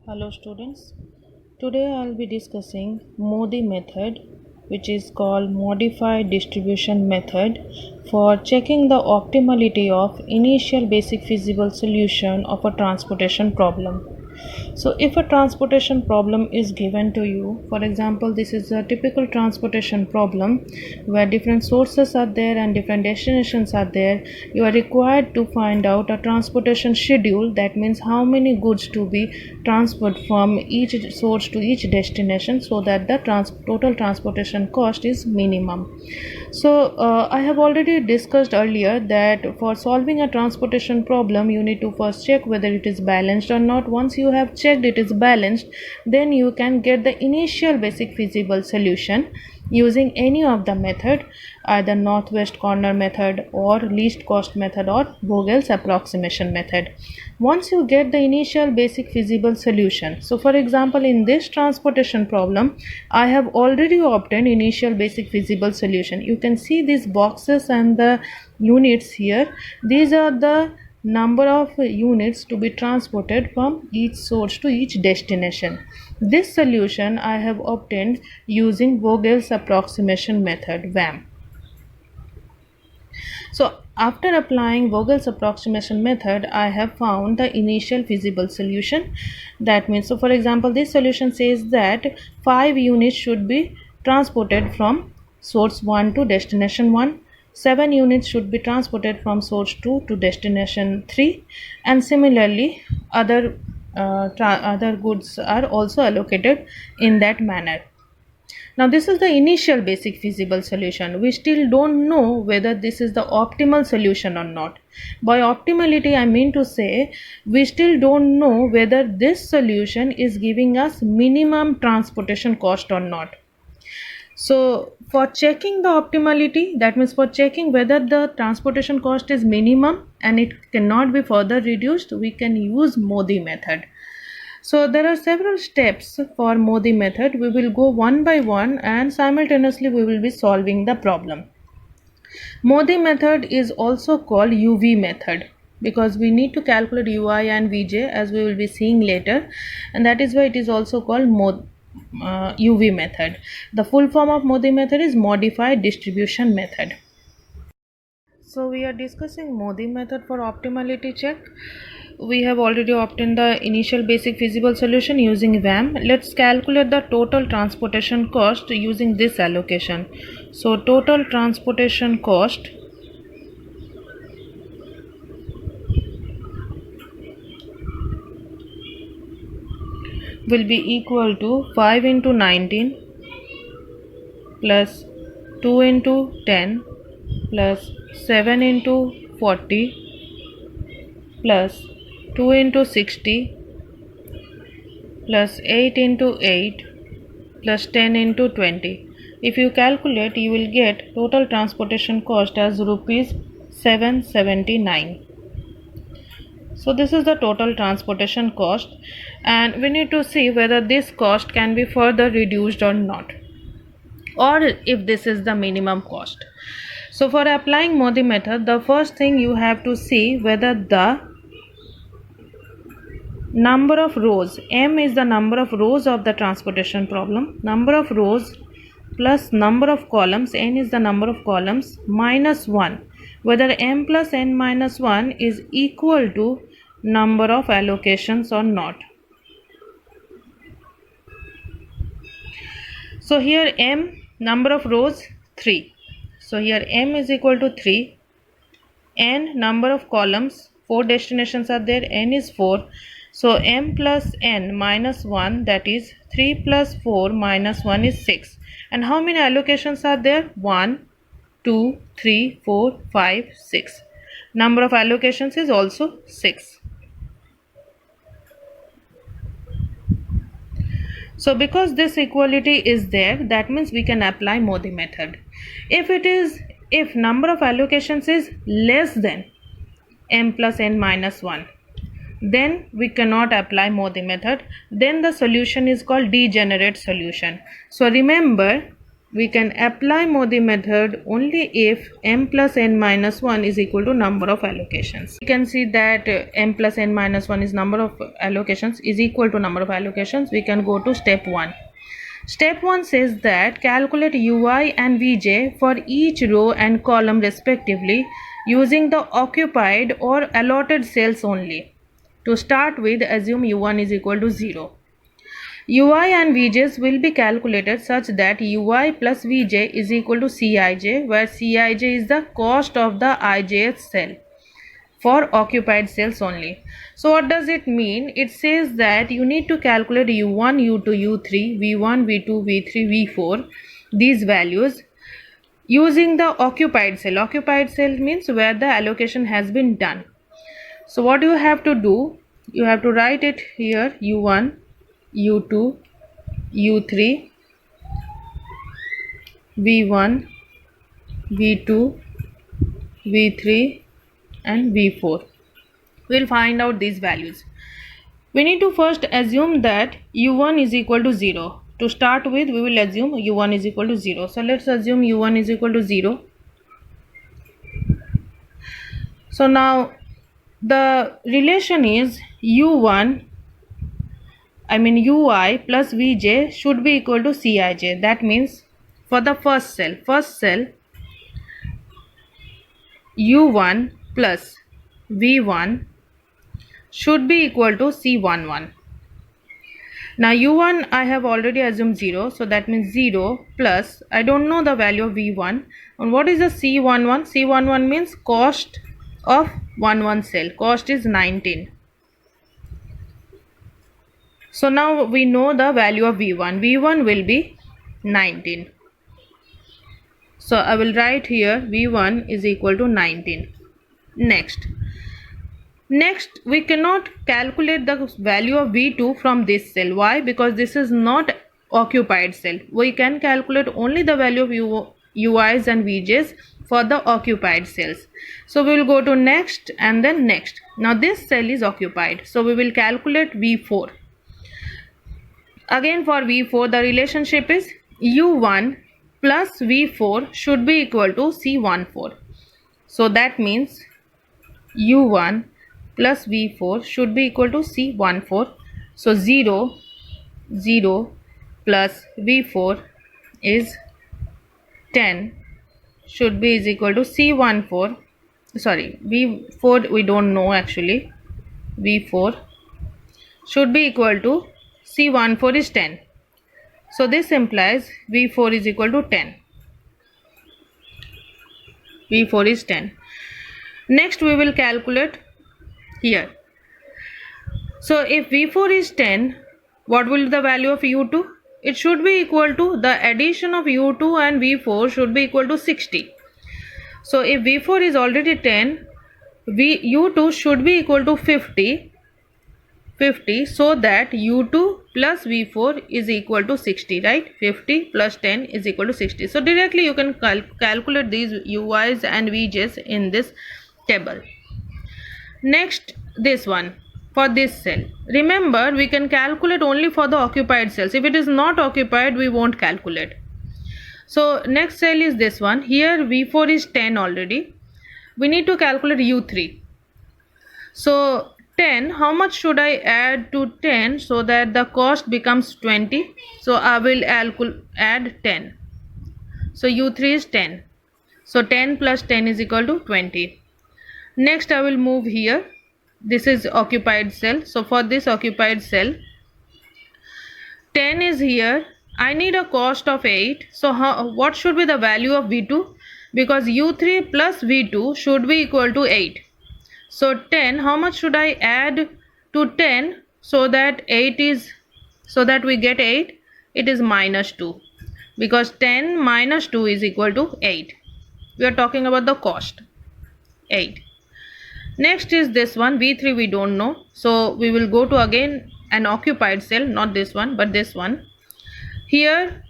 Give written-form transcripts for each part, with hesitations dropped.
Hello students. Today I'll be discussing Modi method, which is called modified distribution method, for checking the optimality of initial basic feasible solution of a transportation problem. So if a transportation problem is given to you, for example, this is a typical transportation problem where different sources are there and different destinations are there. You are required to find out a transportation schedule, that means how many goods to be transferred from each source to each destination, so that the total transportation cost is minimum. So I have already discussed earlier that for solving a transportation problem, you need to first check whether it is balanced or not. Once you have checked it is balanced, then you can get the initial basic feasible solution using any of the method, either northwest corner method or least cost method or Vogel's approximation method. Once you get the initial basic feasible solution, so for example in this transportation problem I have already obtained initial basic feasible solution. You can see these boxes and the units here. These are the number of units to be transported from each source to each destination. This solution I have obtained using Vogel's approximation method, VAM. So after applying Vogel's approximation method, I have found the initial feasible solution. That means, so for example, this solution says that 5 units should be transported from source 1 to destination 1. 7 units should be transported from source 2 to destination 3, and similarly other goods are also allocated in that manner. Now this is the initial basic feasible solution. We still don't know whether this is the optimal solution or not. By optimality I mean to say we still don't know whether this solution is giving us minimum transportation cost or not. So for checking the optimality, that means for checking whether the transportation cost is minimum and it cannot be further reduced, we can use Modi method. So there are several steps for Modi method. We will go one by one and simultaneously we will be solving the problem. Modi method is also called UV method because we need to calculate UI and VJ, as we will be seeing later, and that is why it is also called UV method. The full form of Modi method is modified distribution method. So we are discussing Modi method for optimality check. We have already obtained the initial basic feasible solution using VAM. Let's calculate the total transportation cost using this allocation. So total transportation cost will be equal to 5 into 19 plus 2 into 10 plus 7 into 40 plus 2 into 60 plus 8 into 8 plus 10 into 20. If you calculate, you will get total transportation cost as rupees 779. So this is the total transportation cost, and we need to see whether this cost can be further reduced or not, or if this is the minimum cost. So for applying Modi method, the first thing you have to see whether the number of rows, M is the number of rows of the transportation problem, number of rows plus number of columns, N is the number of columns, minus 1, whether M plus N minus 1 is equal to number of allocations or not. So here M, number of rows 3, so here M is equal to 3, N, number of columns, 4 destinations are there, N is 4. So M plus N minus 1, that is 3 plus 4 minus 1 is 6. And how many allocations are there? 1, 2, 3, 4, 5, 6. Number of allocations is also 6. So because this equality is there, that means we can apply Modi method. If number of allocations is less than M plus N minus 1, then we cannot apply Modi method. Then the solution is called degenerate solution. So remember, we can apply Modi method only if m plus n minus 1 is equal to number of allocations. We can see that m plus n minus 1 is number of allocations is equal to number of allocations. We can go to step 1. Step 1 says that calculate ui and vj for each row and column respectively using the occupied or allotted cells only. To start with, assume u1 is equal to 0. ui and vj's will be calculated such that ui plus vj is equal to cij, where cij is the cost of the ijth cell for occupied cells only. So what does it mean? It says that you need to calculate u1, u2, u3, v1, v2, v3, v4, these values using the occupied cell. Occupied cell means where the allocation has been done. So what you have to do, you have to write it here, u1, u2, u3, v1, v2, v3 and v4. We'll find out these values. We need to first assume that u1 is equal to 0. To start with, we will assume u1 is equal to 0. So let's assume u1 is equal to 0. So now the relation is ui plus vj should be equal to cij. That means for the first cell u1 plus v1 should be equal to c11. Now u1 I have already assumed 0, so that means 0 plus, I don't know the value of v1. And what is the c11? C11 means cost of one cell. Cost is 19. So now we know the value of v1. v1 will be 19. So I will write here v1 is equal to 19. Next, we cannot calculate the value of v2 from this cell. Why? Because this is not occupied cell. We can calculate only the value of ui's and vj's for the occupied cells. So we will go to next and then next. Now this cell is occupied, so we will calculate v4. Again for v4, the relationship is u1 plus v4 should be equal to c14. So that means u1 plus v4 should be equal to c14. So 0 plus v4 is 10 should be is equal to c14. Sorry, v4 we don't know actually. v4 should be equal to c14 is 10. So this implies v4 is equal to 10. v4 is 10. Next we will calculate here. So if v4 is 10, what will the value of u2? It should be equal to, the addition of u2 and v4 should be equal to 60. So if v4 is already 10, u2 should be equal to 50, so that u2 plus v4 is equal to 60, right? 50 plus 10 is equal to 60. So directly you can calculate these ui's and vj's in this table. Next, this one for this cell. Remember, we can calculate only for the occupied cells. If it is not occupied, we won't calculate. So next cell is this one. Here v4 is 10 already. We need to calculate u3. So 10, how much should I add to 10 so that the cost becomes 20? So I will add 10. So u3 is 10. So 10 plus 10 is equal to 20. Next I will move here. This is occupied cell. So for this occupied cell, 10 is here. I need a cost of 8. So what should be the value of v2? Because u3 plus v2 should be equal to 8. So 10, how much should I add to 10 so that we get 8? It is minus 2. Because 10 minus 2 is equal to 8. We are talking about the cost, 8. Next is this one, v3 we don't know. So we will go to again an occupied cell, not this one but this one. Here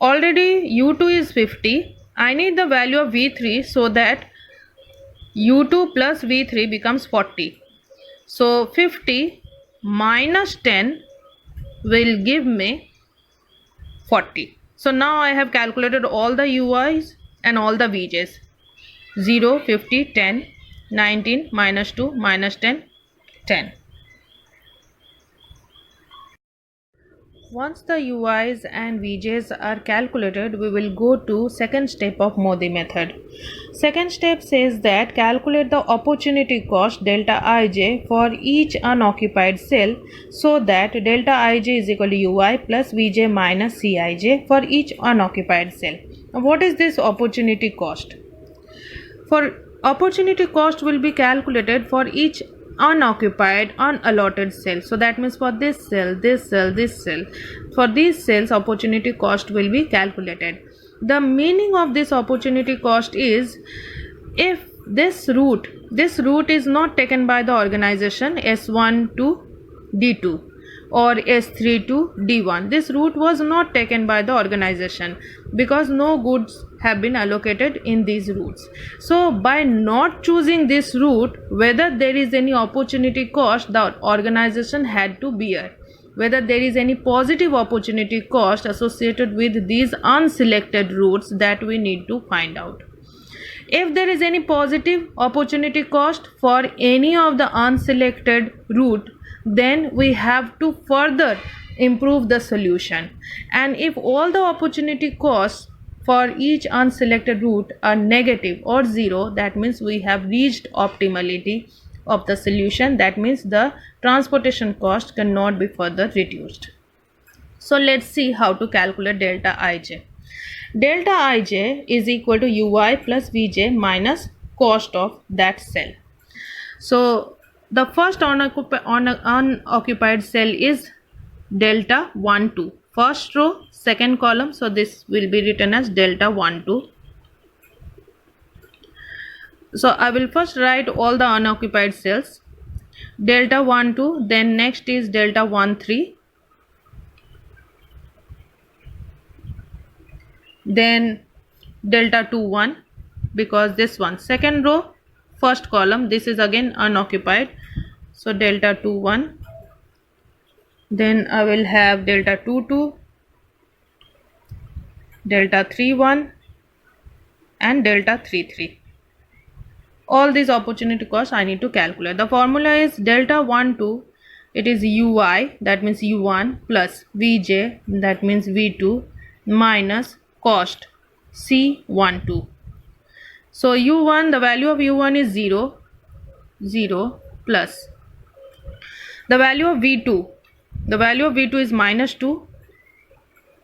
already u2 is 50. I need the value of v3 so that u2 plus v3 becomes 40. So 50 minus 10 will give me 40. So now I have calculated all the UIs and all the VJs. 0, 50, 10, 19, minus 2, minus 10, 10. Once the UIs and VJs are calculated, we will go to second step of Modi method. Second step says that calculate the opportunity cost delta Ij for each unoccupied cell so that delta Ij is equal to Ui plus Vj minus Cij for each unoccupied cell. Now, what is this opportunity cost? For opportunity cost will be calculated for each unoccupied unallotted cell. So that means for this cell, this cell, this cell, for these cells opportunity cost will be calculated. The meaning of this opportunity cost is if this route is not taken by the organization S1 to D2 or S3 to D1, this route was not taken by the organization because no goods have been allocated in these routes. So by not choosing this route, whether there is any opportunity cost the organization had to bear, whether there is any positive opportunity cost associated with these unselected routes, that we need to find out. If there is any positive opportunity cost for any of the unselected route, then we have to further improve the solution. And if all the opportunity costs for each unselected route are negative or 0, that means we have reached optimality of the solution. That means the transportation cost cannot be further reduced. So let's see how to calculate delta Ij. Delta Ij is equal to Ui plus Vj minus cost of that cell. So the first unoccupied cell is delta 1 2, first row, second column. So this will be written as delta 1 2. So I will first write all the unoccupied cells. Delta 1 2, then next is delta 1 3, then delta 2 1, because this one second row first column, this is again unoccupied, so delta 2 1, then I will have delta 2 2, delta 3 1 and delta 3 3. All these opportunity costs I need to calculate. The formula is delta 1 2, it is Ui, that means U1, plus Vj, that means V2, minus cost C12. So U1, the value of U1 is 0, 0, plus the value of V2, the value of V2 is minus 2,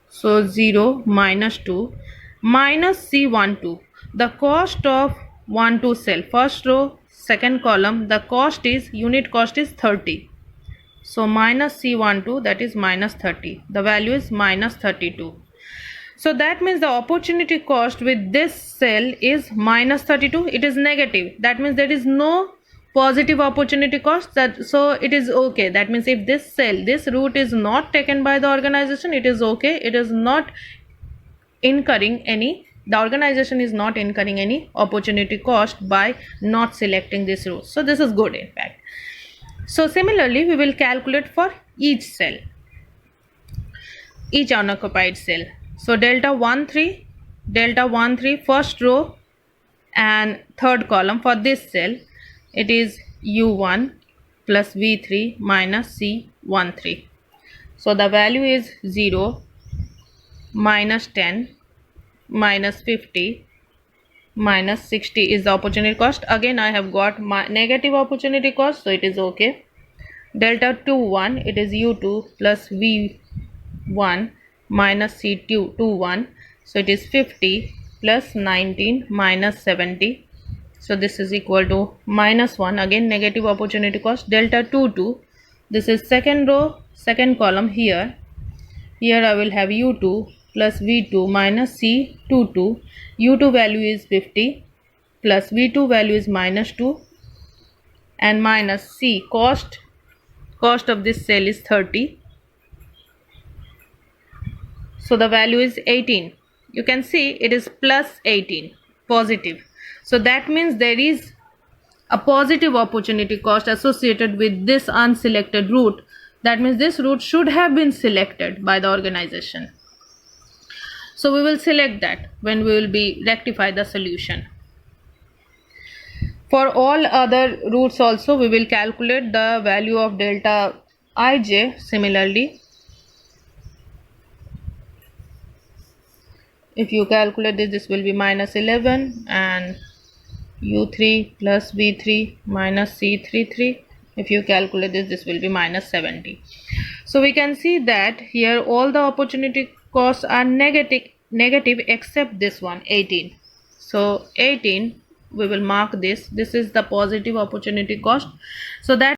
so 0 minus 2, minus C12, the cost of 1 2 cell, first row, second column, the cost is, unit cost is 30, so minus C12, that is minus 30, the value is minus 32. So that means the opportunity cost with this cell is minus 32, it is negative, that means there is no positive opportunity cost, that so it is okay. That means if this cell, this route is not taken by the organization, it is okay, it is not incurring any, the organization is not incurring any opportunity cost by not selecting this route. So this is good in fact. So similarly we will calculate for each cell, each unoccupied cell. So delta 1 3, delta 1 3, first row and third column, for this cell it is U1 plus V3 minus C13. So the value is 0, minus 10, minus 50, minus 60 is the opportunity cost. Again I have got my negative opportunity cost, so it is okay. Delta 2 1, it is U2 plus V1 minus C21, so it is 50 plus 19 minus 70, so this is equal to minus 1, again negative opportunity cost. Delta 2 2, this is second row, second column, here I will have U2 plus V2 minus C22, U2 value is 50 plus V2 value is minus 2 and minus C, cost of this cell is 30, so the value is 18. You can see it is plus 18, positive. So that means there is a positive opportunity cost associated with this unselected route. That means this route should have been selected by the organization. So we will select that when we will be rectify the solution. For all other roots also we will calculate the value of delta ij similarly. If you calculate this will be minus 11, and u3 plus v3 minus c33. If you calculate this will be minus 70. So we can see that here all the opportunity costs are negative except this one 18. So 18 we will mark this is the positive opportunity cost. So that